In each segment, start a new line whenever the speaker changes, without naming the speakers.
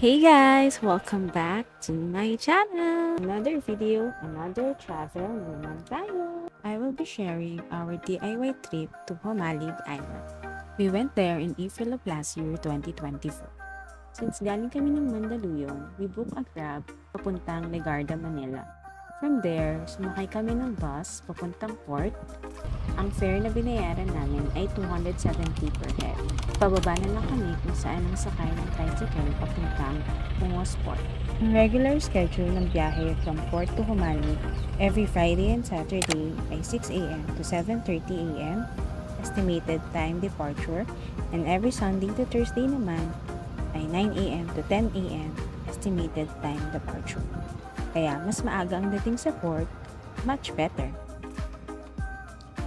Hey guys! Welcome back to my channel! Another video, another travel naman tayo! I will be sharing our DIY trip to Humalig Island. We went there in April of last year, 2024. Since galing kami ng Mandaluyong, we booked a Grab papuntang Legarda, Manila. From there, sumakay kami ng bus papuntang port. Ang fare na binayaran namin ay 270 per head. Pababa na lang kami kung saan ang sakay ng tricycle papuntang Pungos Port. Ang regular schedule ng biyahe from port to Humalig every Friday and Saturday ay 6 a.m. to 7:30 a.m. estimated time departure, and every Sunday to Thursday naman ay 9 a.m. to 10 a.m. estimated time departure. Kaya mas maaga ang dating sa port, much better.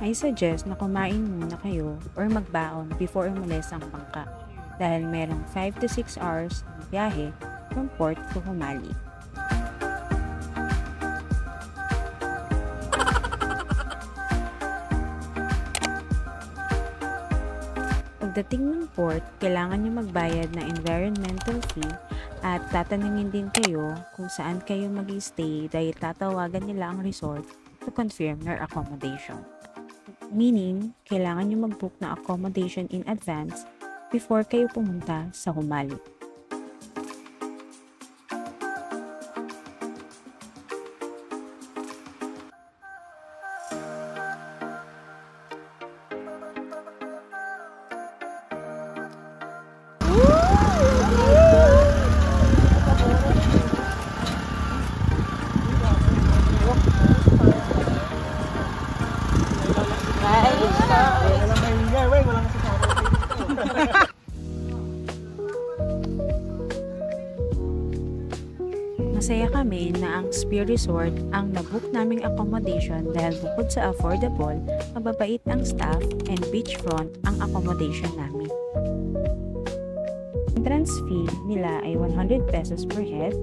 I suggest na kumain muna kayo or magbaon before umalis ang bangka dahil merong 5 to 6 hours ng biyahe from port to Humalig. Pagdating ng port, kailangan nyo magbayad ng environmental fee at tatanungin din kayo kung saan kayo mag-stay dahil tatawagan nila ang resort to confirm your accommodation. Meaning, kailangan nyo mag-book na accommodation in advance before kayo pumunta sa Humalig. Masaya kami na ang Sphere Resort ang nabook naming accommodation dahil bukod sa affordable, mababait ang staff and beachfront ang accommodation namin. Entrance fee nila ay 100 pesos per head.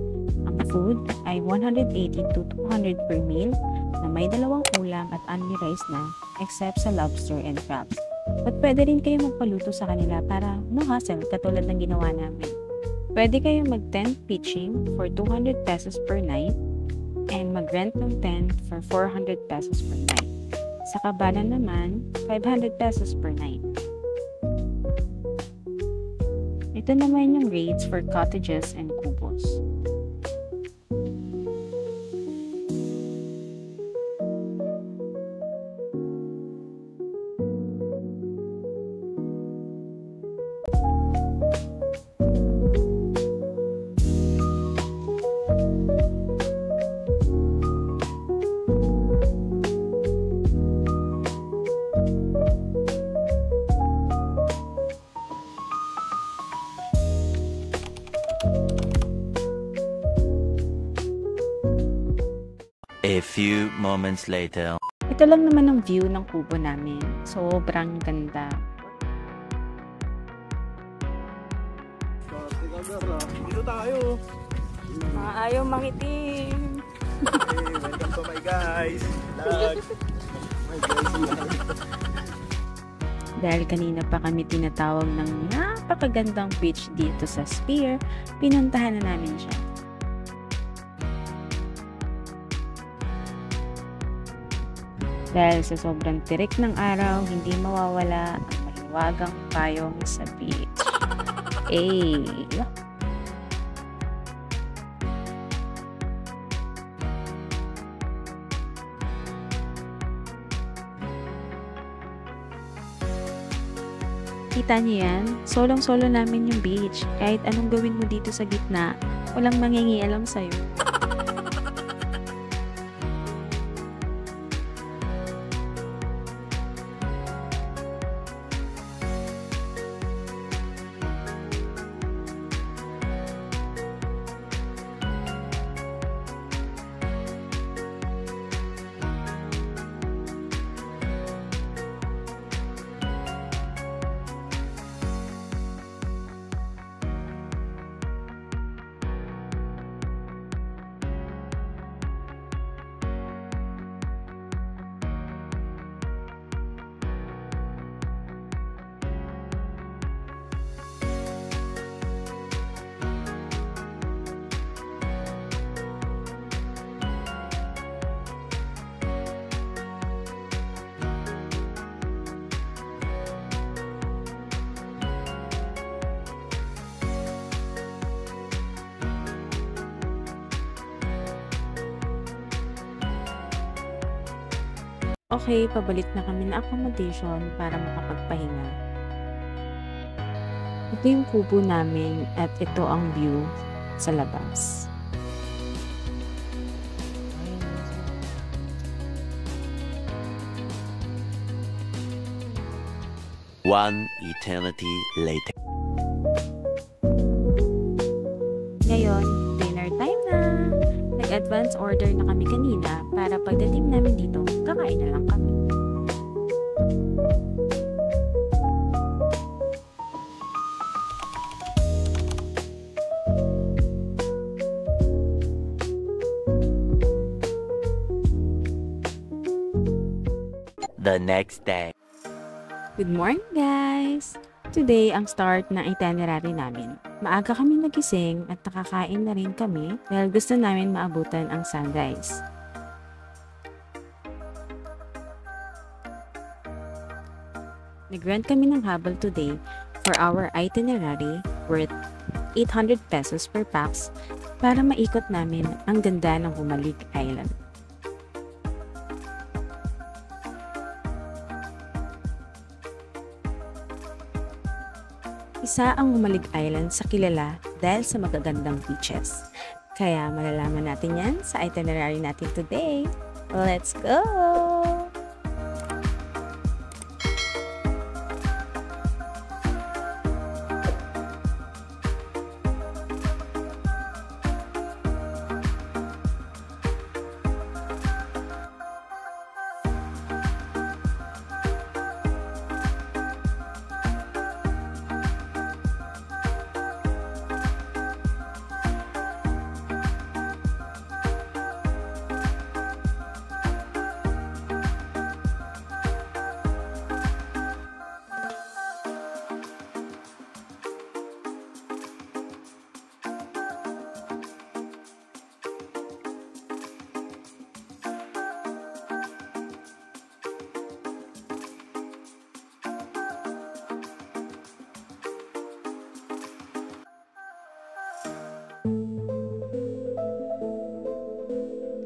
Ang food ay 180 to 200 per meal na may dalawang ulam at only rice na except sa lobster and crabs. At pwede rin kayo magpaluto sa kanila para no hassle katulad ng ginawa namin. Pwede kayong mag-tent pitching for 200 pesos per night and mag-rent ng tent for 400 pesos per night. Sa cabana naman, 500 pesos per night. Ito naman yung rates for cottages and kubos.
A few moments later.
Ito lang naman ang view ng kubo namin. Sobrang ganda.
Dito tayo.
Mga ayaw mangitim.
Hey, welcome to my guys. Vlog. My guys.
Dahil kanina pa kami tinatawag ng napakagandang beach dito sa Sphere, pinuntahan na namin siya. Dahil sa sobrang tirik ng araw, hindi mawawala ang mahiwagang payong sa beach. Hey! Kita niyo yan? Solong-solo namin yung beach. Kahit anong gawin mo dito sa gitna, walang mangingialam sa'yo. Okay, pabalik na kami na accommodation para makapagpahinga. Ito yung kubo namin at ito ang view sa labas.
One eternity later.
Ngayon, dinner time na! Nag-advance order na kami kanina para pagdating namin dito, kakain na lang kami.
The next day.
Good morning, guys! Today, ang start ng itinerary namin. Maaga kami nagising at nakakain na rin kami dahil gusto namin maabutan ang sunrise. Nag-rent kami ng habal today for our itinerary worth 800 pesos per pax para maikot namin ang ganda ng Humalig Island. Isa ang Humalig Island sa kilala dahil sa magagandang beaches. Kaya malalaman natin yan sa itinerary natin today. Let's go!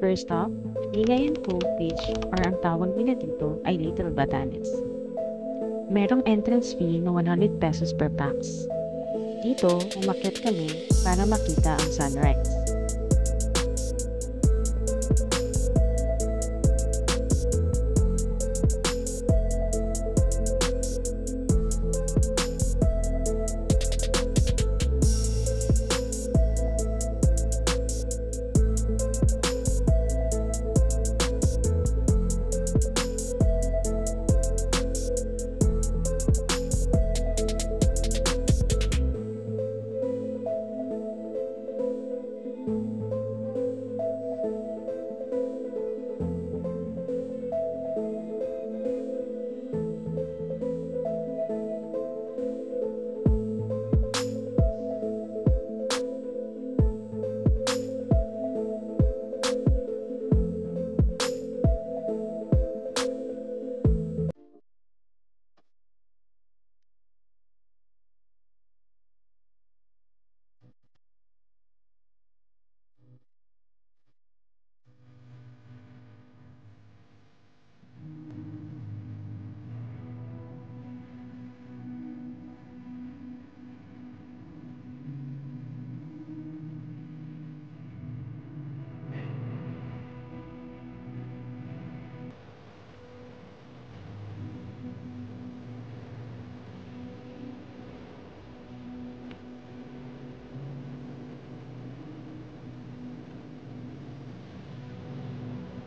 First stop, Ligayan Cove Beach or ang tawag nila dito ay Little Batanes. Merong entrance fee na 100 pesos per pax. Dito, umakyat kami para makita ang sunrise.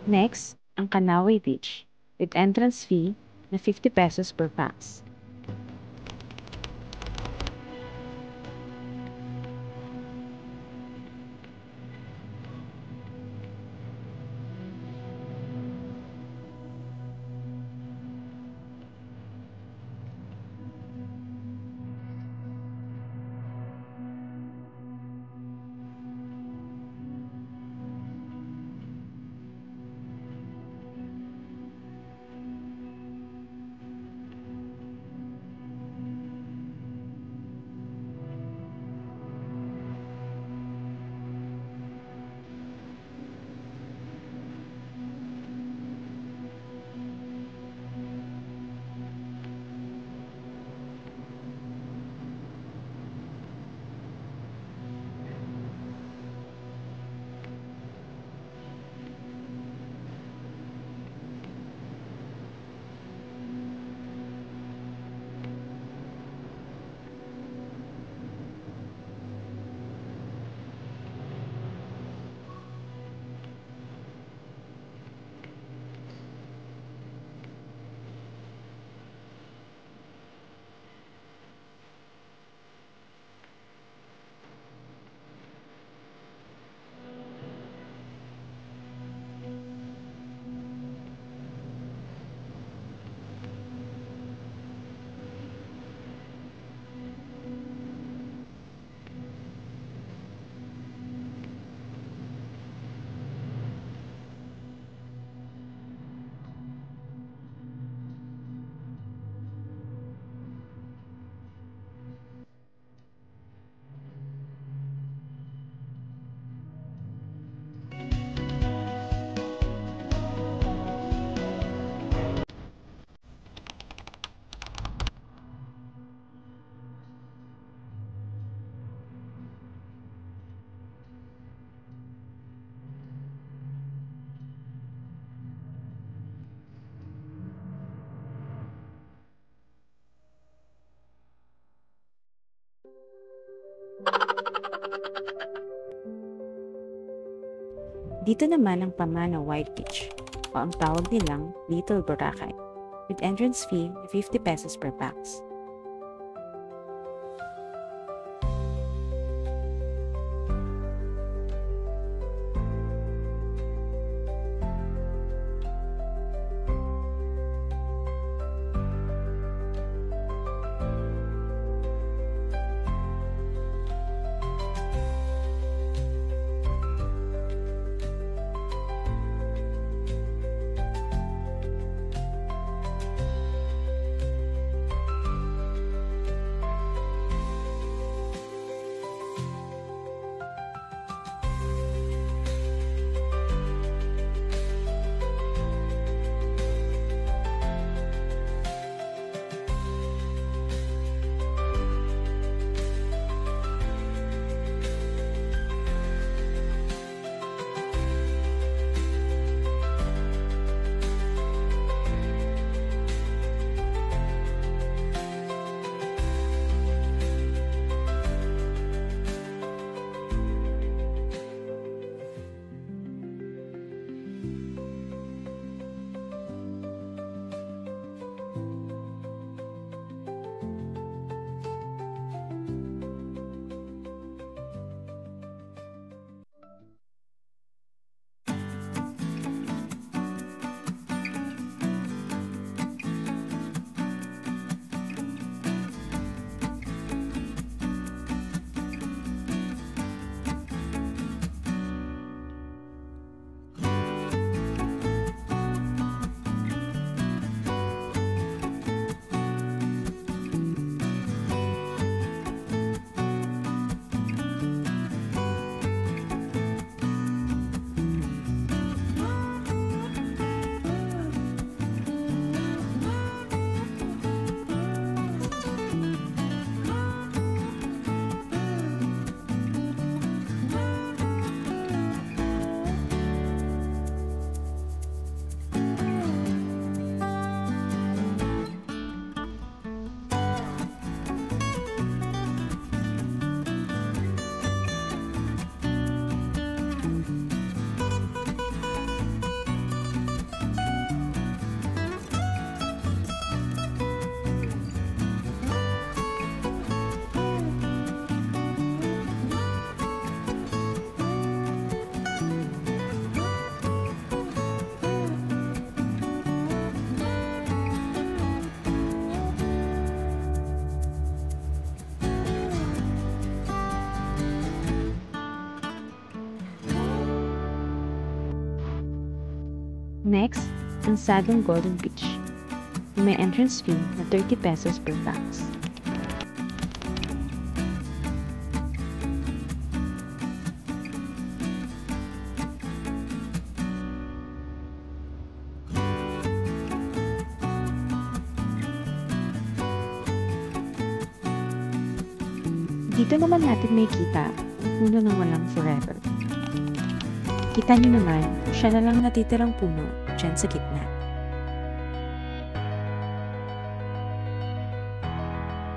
Next, ang Kanawe Beach with entrance fee na 50 pesos per pax. Dito naman ang Pamana White Beach o ang tawag nilang Little Boracay with entrance fee na 50 pesos per pax. Next, ang Sagong Golden Beach. May entrance fee na 30 pesos per pax. Dito naman natin may kita ang puno ng walang forever. Kita nyo naman, siya na lang natitirang puno dyan sa gitna.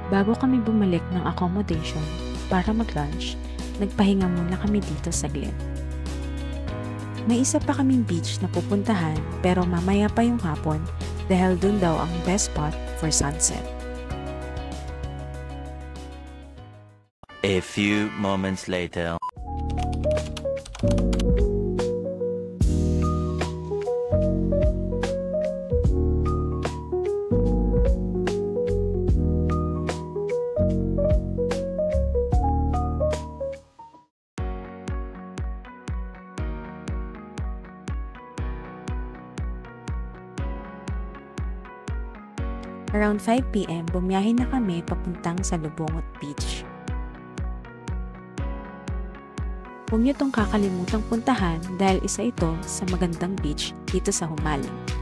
Bago kami bumalik ng accommodation para mag-lunch, nagpahinga muna kami dito saglit. May isa pa kaming beach na pupuntahan pero mamaya pa yung hapon dahil dun daw ang best spot for sunset.
A few moments later.
Around 5 PM, bumiyahe na kami papuntang sa Lubongot Beach. Huwag niyo itong kakalimutang puntahan dahil isa ito sa magandang beach dito sa Humaling.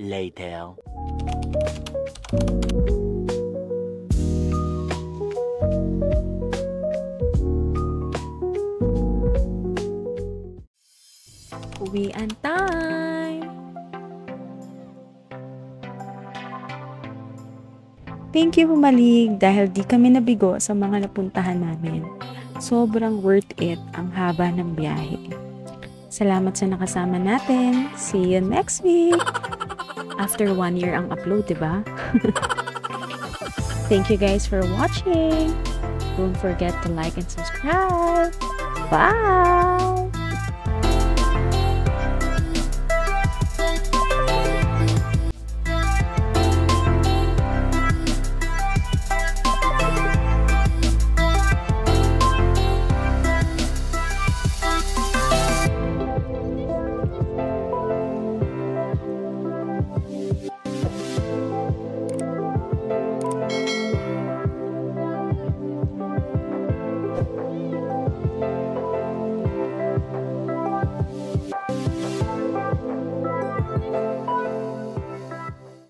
later.
Uwian time! Thank you Pumalig dahil di kami nabigo sa mga napuntahan namin. Sobrang worth it ang haba ng biyahe. Salamat sa nakasama natin. See you next week! After 1 year ang upload, diba? Thank you guys for watching! Don't forget to like and subscribe! Bye!